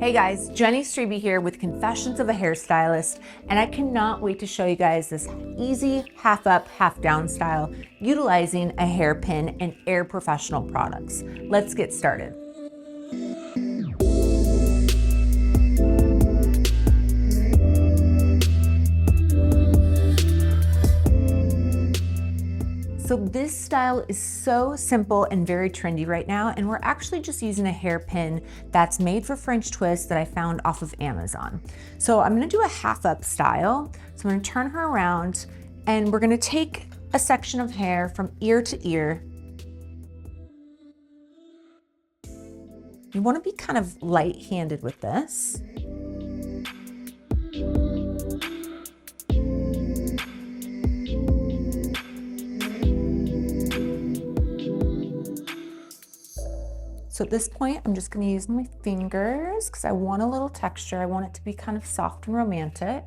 Hey guys, Jenny Strebe here with Confessions of a Hairstylist, and I cannot wait to show you guys this easy half up, half down style utilizing a hairpin and AIIR Professional products. Let's get started. So this style is so simple and very trendy right now, and we're actually just using a hairpin that's made for French twists that I found off of Amazon. So I'm gonna do a half up style. So I'm gonna turn her around and we're gonna take a section of hair from ear to ear. You wanna be kind of light-handed with this. So at this point, I'm just gonna use my fingers because I want a little texture. I want it to be kind of soft and romantic.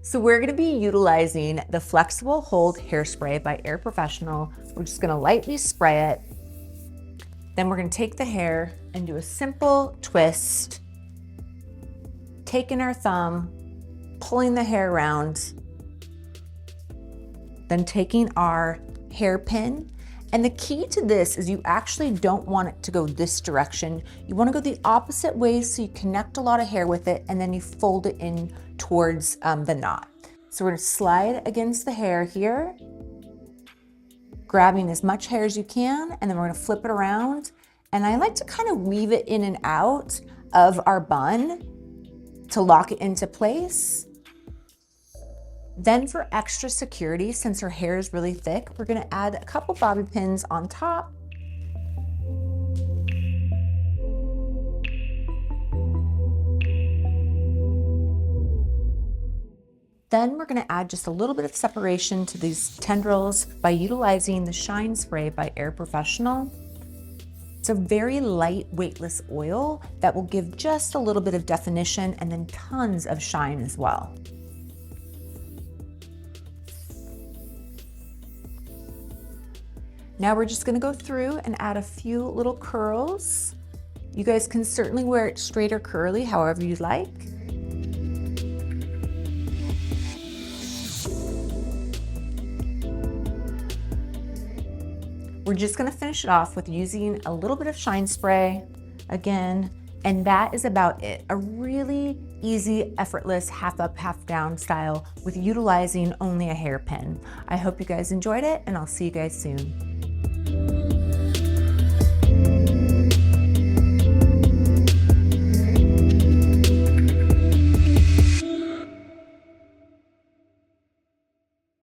So we're gonna be utilizing the Flexible Hold Hairspray by AIIR Professional. We're just gonna lightly spray it. Then we're gonna take the hair and do a simple twist, taking our thumb, pulling the hair around, then taking our hairpin. And the key to this is you actually don't want it to go this direction. You want to go the opposite way so you connect a lot of hair with it and then you fold it in towards the knot. So we're going to slide against the hair here, grabbing as much hair as you can, and then we're going to flip it around. And I like to kind of weave it in and out of our bun to lock it into place. Then for extra security, since her hair is really thick, we're gonna add a couple bobby pins on top. Then we're gonna add just a little bit of separation to these tendrils by utilizing the Shine Spray by AIIR Professional. It's a very light, weightless oil that will give just a little bit of definition and then tons of shine as well. Now we're just gonna go through and add a few little curls. You guys can certainly wear it straight or curly, however you like. We're just gonna finish it off with using a little bit of Shine Spray again, and that is about it. A really easy, effortless, half up, half down style with utilizing only a hairpin. I hope you guys enjoyed it, and I'll see you guys soon.